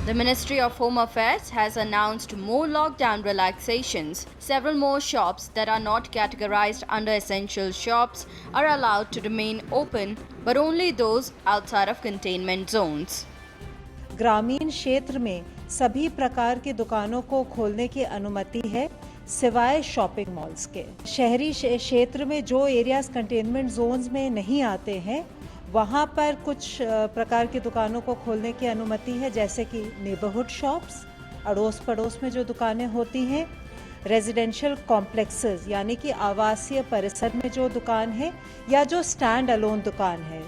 The Ministry of Home Affairs has announced more lockdown relaxations. Several more shops that are not categorized under essential shops are allowed to remain open, but only those outside of containment zones. ग्रामीण क्षेत्र में सभी प्रकार की दुकानों को खोलने की अनुमति है, सिवाय शॉपिंग मॉल्स के। शहरी क्षेत्र में जो एरियाज कंटेनमेंट जोन्स में नहीं आते हैं, वहाँ पर कुछ प्रकार की दुकानों को खोलने की अनुमति है, जैसे कि नेबरहुड शॉप्स, अड़ोस पड़ोस में जो दुकानें होती हैं, रेजिडेंशियल कॉम्प्लेक्सेस यानी कि आवासीय परिसर में जो दुकान है या जो स्टैंड अलोन दुकान है।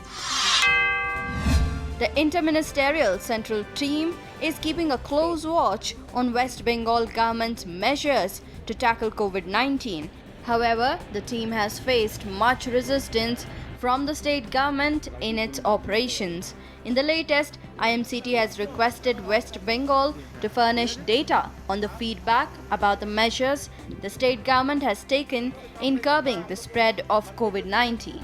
The interministerial central team is keeping a close watch on West Bengal government's measures to tackle COVID-19. However, the team has faced much resistance from the state government in its operations. In the latest, IMCT has requested West Bengal to furnish data on the feedback about the measures the state government has taken in curbing the spread of COVID-19.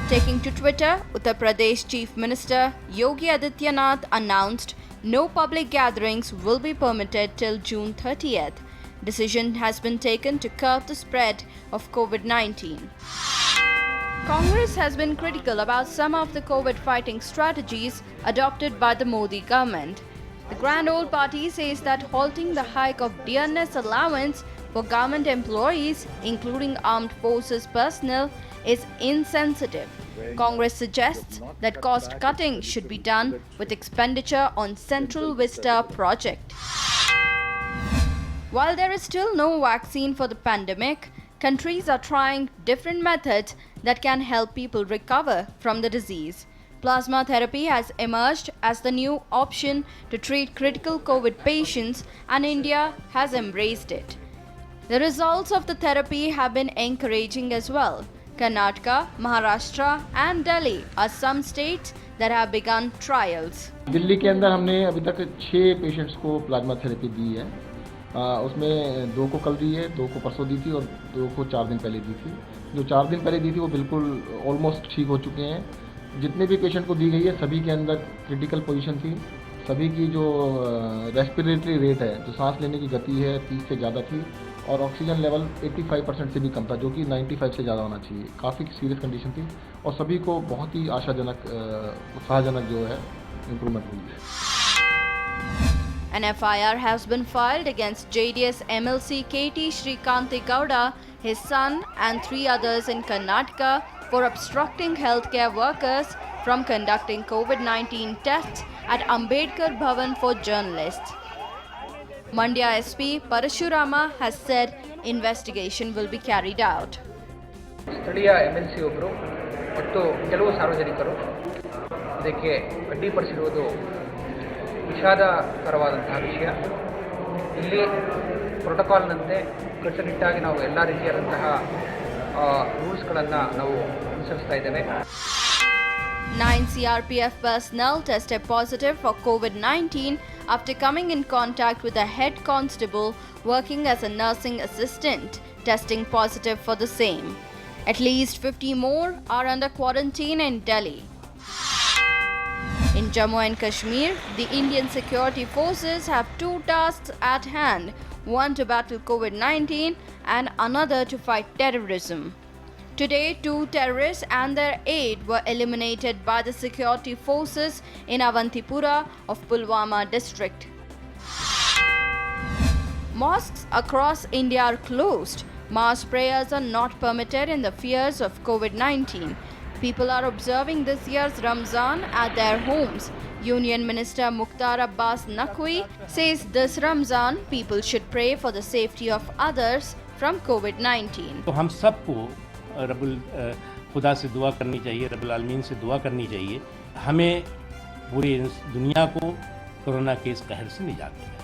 Taking to Twitter, Uttar Pradesh Chief Minister Yogi Adityanath announced no public gatherings will be permitted till June 30th. Decision has been taken to curb the spread of COVID-19. Congress has been critical about some of the COVID fighting strategies adopted by the Modi government. The Grand Old Party says that halting the hike of dearness allowance for government employees, including armed forces personnel, is insensitive. Congress suggests that cost cutting should be done with expenditure on Central Vista project. While there is still no vaccine for the pandemic, countries are trying different methods that can help people recover from the disease. Plasma therapy has emerged as the new option to treat critical COVID patients, and India has embraced it. The results of the therapy have been encouraging as well. Karnataka, Maharashtra and Delhi are some states that have begun trials. Delhi के अंदर हमने अभी तक 6 patients को plasma therapy दी है। उसमें 2 को कल दी है, 2 को परसों दी थी और 2 को 4 दिन पहले दी थी। जो 4 दिन पहले दी थी वो बिल्कुल ऑलमोस्ट ठीक हो चुके हैं। जितने भी पेशेंट को दी गई है सभी के अंदर क्रिटिकल पोजीशन थी। सभी की जो रेस्पिरेटरी रेट है, जो सांस लेने की गति है, 30 से ज़्यादा थी और ऑक्सीजन लेवल 85% से भी कम था, जो कि 95 से ज़्यादा होना चाहिए। काफ़ी सीरियस कंडीशन थी और सभी को बहुत ही आशाजनक, उत्साहजनक जो है इम्प्रूवमेंट हुई है। An FIR has been filed against JDS MLC KT Srikanti Gowda, his son and 3 others in Karnataka for obstructing healthcare workers from conducting COVID-19 tests at Ambedkar Bhavan for journalists. Mandya SP Parashurama has said investigation will be carried out. ಸ್ಥಳೀಯ MLC ಒಬ್ಬರು ಮತ್ತು ಕೆಲವು ಸಾರ್ವಜನಿಕರು ಇದಕ್ಕೆ ಅಡ್ಡಿಪಡಿಸಿರುವುದು ವಿಷಾದಕರವಾದಂತಹ ವಿಷಯ. ಇಲ್ಲಿ ಪ್ರೋಟೋಕಾಲ್ನಂತೆ ಕಟ್ಟುನಿಟ್ಟಾಗಿ ನಾವು ಎಲ್ಲ ರೀತಿಯಾದಂತಹ ರೂಲ್ಸ್ಗಳನ್ನು ನಾವು ಅನುಸರಿಸ್ತಾ ಇದ್ದೇವೆ. 9 CRPF personnel tested positive for COVID-19 after coming in contact with a head constable working as a nursing assistant, testing positive for the same. At least 50 more are under quarantine in Delhi. In Jammu and Kashmir, the Indian security forces have 2 tasks at hand, one to battle COVID-19 and another to fight terrorism. Today, 2 terrorists and their aide were eliminated by the security forces in Avantipura of Pulwama district. Mosques across India are closed. Mass prayers are not permitted in the fears of COVID-19. People are observing this year's Ramzan at their homes. Union Minister Mukhtar Abbas Naqvi says this Ramzan people should pray for the safety of others from COVID-19. तो हम सबको रब्बुल खुदा से दुआ करनी चाहिए, रब्बुल आलमीन से दुआ करनी चाहिए, हमें पूरी दुनिया को कोरोना के इस कहर से निजात मिले।